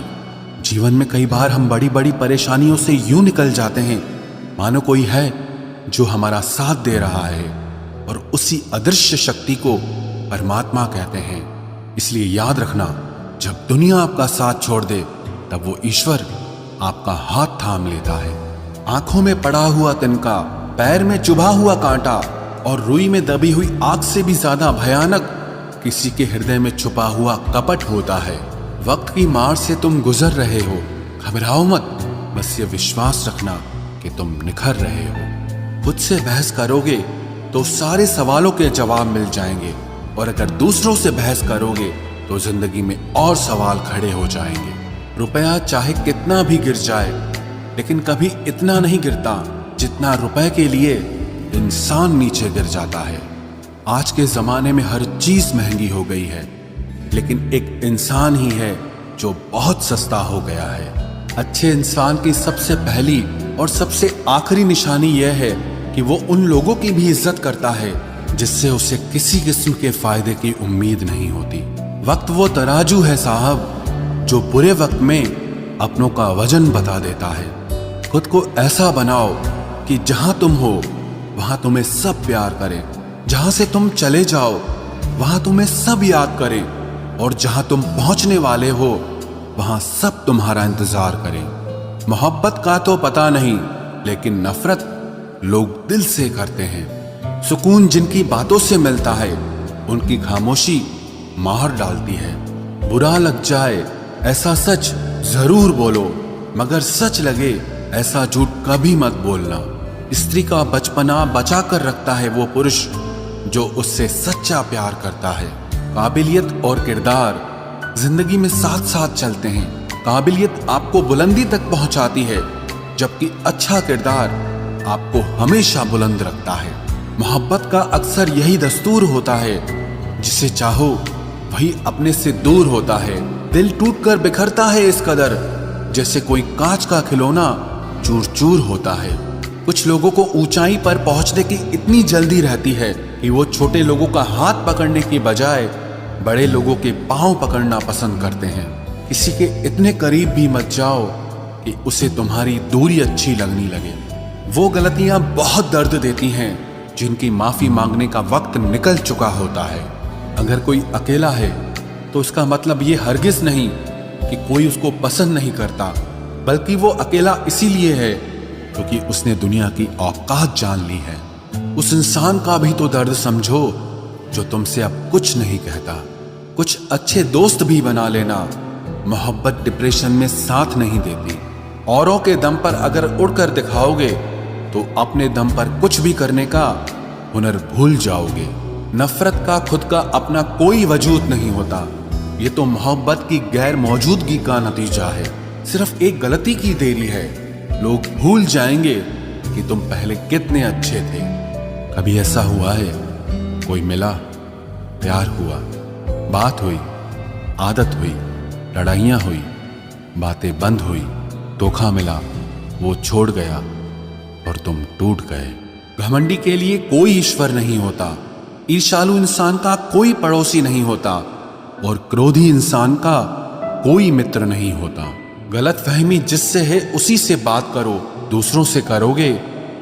S1: जीवन में कई बार हम बड़ी बड़ी परेशानियों से यूं निकल जाते हैं मानो कोई है जो हमारा साथ दे रहा है, और उसी अदृश्य शक्ति को परमात्मा कहते हैं। इसलिए याद रखना, जब दुनिया आपका साथ छोड़ दे तब वो ईश्वर आपका हाथ थाम लेता है। आंखों में पड़ा हुआ तिनका, पैर में चुभा हुआ कांटा और रुई में दबी हुई आग से भी ज्यादा भयानक किसी के हृदय में छुपा हुआ कपट होता है। वक्त की मार से तुम गुजर रहे हो, घबराओ मत, बस ये विश्वास रखना कि तुम निखर रहे हो। खुद से बहस करोगे तो सारे सवालों के जवाब मिल जाएंगे, और अगर दूसरों से बहस करोगे तो जिंदगी में और सवाल खड़े हो जाएंगे। रुपया चाहे कितना भी गिर जाए, लेकिन कभी इतना नहीं गिरता जितना रुपए के लिए इंसान नीचे गिर जाता है। आज के जमाने में हर चीज महंगी हो गई है, लेकिन एक इंसान ही है जो बहुत सस्ता हो गया है। अच्छे इंसान की सबसे पहली और सबसे आखिरी निशानी यह है कि वो उन लोगों की भी इज्जत करता है जिससे उसे किसी किस्म के फायदे की उम्मीद नहीं होती। वक्त वो तराजू है साहब जो बुरे वक्त में अपनों का वजन बता देता है। खुद को ऐसा बनाओ कि जहां तुम हो वहां तुम्हें सब प्यार करें, जहां से तुम चले जाओ वहां तुम्हें सब याद करें, और जहां तुम पहुंचने वाले हो वहां सब तुम्हारा इंतजार करें। मोहब्बत का तो पता नहीं, लेकिन नफरत लोग दिल से करते हैं। सुकून जिनकी बातों से मिलता है उनकी खामोशी मार डालती है। बुरा लग जाए ऐसा सच जरूर बोलो, मगर सच लगे ऐसा झूठ कभी मत बोलना। स्त्री का बचपना बचा कर रखता है वो पुरुष जो उससे सच्चा प्यार करता है। काबिलियत और किरदार जिंदगी में साथ साथ चलते हैं। काबिलियत आपको बुलंदी तक पहुंचाती है, जबकि अच्छा किरदार आपको हमेशा बुलंद रखता है। मोहब्बत का अक्सर यही दस्तूर होता है, जिसे चाहो वही अपने से दूर होता है। दिल टूटकर बिखरता है इस कदर, जैसे कोई कांच का खिलौना चूर चूर होता है। कुछ लोगों को ऊंचाई पर पहुंचने की इतनी जल्दी रहती है कि वो छोटे लोगों का हाथ पकड़ने की बजाय बड़े लोगों के पांव पकड़ना पसंद करते हैं। किसी के इतने करीब भी मत जाओ कि उसे तुम्हारी दूरी अच्छी लगने लगे। वो गलतियां बहुत दर्द देती हैं जिनकी माफी मांगने का वक्त निकल चुका होता है। अगर कोई अकेला है तो इसका मतलब ये हरगिज नहीं कि कोई उसको पसंद नहीं करता, बल्कि वो अकेला इसीलिए है क्योंकि उसने दुनिया की औकात जान ली है। उस इंसान का भी तो दर्द समझो जो तुमसे अब कुछ नहीं कहता। कुछ अच्छे दोस्त भी बना लेना, मोहब्बत डिप्रेशन में साथ नहीं देती। औरों के दम पर अगर उड़कर दिखाओगे तो अपने दम पर कुछ भी करने का हुनर भूल जाओगे। नफरत का खुद का अपना कोई वजूद नहीं होता, ये तो मोहब्बत की गैर मौजूदगी का नतीजा है। सिर्फ एक गलती की देरी है, लोग भूल जाएंगे कि तुम पहले कितने अच्छे थे। कभी ऐसा हुआ है कोई मिला, प्यार हुआ, बात हुई, आदत हुई, लड़ाइयाँ हुई, बातें बंद हुई, धोखा मिला, वो छोड़ गया और तुम टूट गए। घमंडी के लिए कोई ईश्वर नहीं होता, ईर्ष्यालु इंसान का कोई पड़ोसी नहीं होता और क्रोधी इंसान का कोई मित्र नहीं होता। गलतफहमी जिससे है उसी से बात करो, दूसरों से करोगे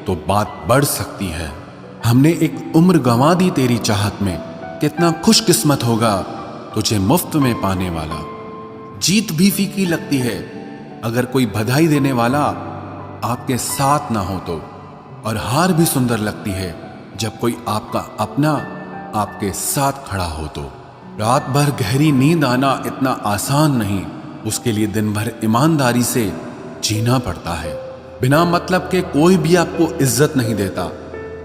S1: तो बात बढ़ सकती है। हमने एक उम्र गंवा दी तेरी चाहत में, कितना खुशकिस्मत होगा तुझे मुफ्त में पाने वाला। जीत भी फीकी लगती है अगर कोई बधाई देने वाला आपके साथ ना हो तो, और हार भी सुंदर लगती है जब कोई आपका अपना आपके साथ खड़ा हो तो। रात भर गहरी नींद आना इतना आसान नहीं, उसके लिए दिन भर ईमानदारी से जीना पड़ता है। बिना मतलब के कोई भी आपको इज्जत नहीं देता,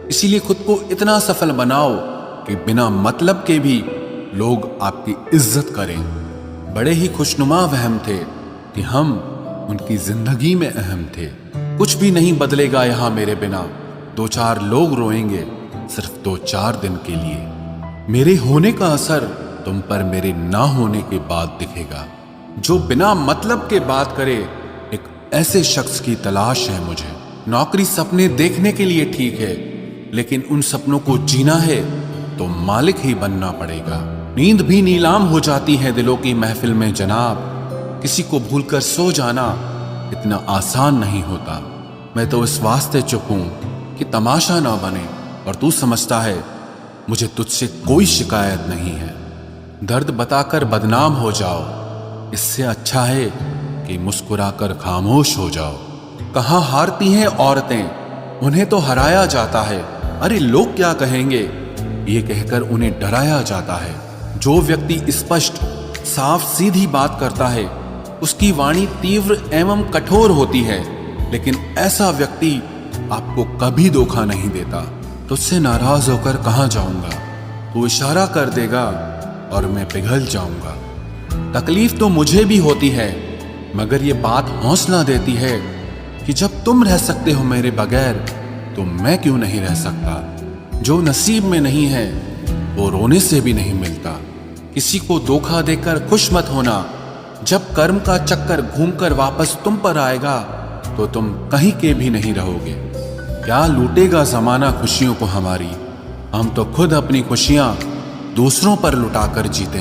S1: इसीलिए खुद को इतना सफल बनाओ कि बिना मतलब के भी लोग आपकी इज्जत करें। बड़े ही खुशनुमा वहम थे कि हम उनकी जिंदगी में अहम थे। कुछ भी नहीं बदलेगा यहां मेरे बिना, दो चार लोग रोएंगे सिर्फ 2-4 दिन के लिए। मेरे होने का असर तुम पर मेरे ना होने के बाद दिखेगा। जो बिना मतलब के बात करे, एक ऐसे शख्स की तलाश है मुझे। नौकरी सपने देखने के लिए ठीक है, लेकिन उन सपनों को जीना है तो मालिक ही बनना पड़ेगा। नींद भी नीलाम हो जाती है दिलों की महफिल में जनाब। किसी को भूलकर सो जाना इतना आसान नहीं होता। मैं तो इस वास्ते चुप हूं कि तमाशा ना बने, और तू समझता है मुझे तुझसे कोई शिकायत नहीं है। दर्द बताकर बदनाम हो जाओ, इससे अच्छा है कि मुस्कुराकर खामोश हो जाओ। कहाँ हारती हैं औरतें, उन्हें तो हराया जाता है। अरे लोग क्या कहेंगे, ये कहकर उन्हें डराया जाता है। जो व्यक्ति स्पष्ट साफ सीधी बात करता है उसकी वाणी तीव्र एवं कठोर होती है, लेकिन ऐसा व्यक्ति आपको कभी धोखा नहीं देता। तुझसे नाराज होकर कहाँ जाऊंगा, तू इशारा कर देगा और मैं पिघल जाऊंगा। तकलीफ तो मुझे भी होती है, मगर ये बात हौसला देती है कि जब तुम रह सकते हो मेरे बगैर तो मैं क्यों नहीं रह सकता। जो नसीब में नहीं है वो रोने से भी नहीं मिलता। किसी को धोखा देकर खुश मत होना, जब कर्म का चक्कर घूमकर वापस तुम पर आएगा तो तुम कहीं के भी नहीं रहोगे। क्या लूटेगा जमाना खुशियों को हमारी, हम तो खुद अपनी खुशियां दूसरों पर लुटाकर जीते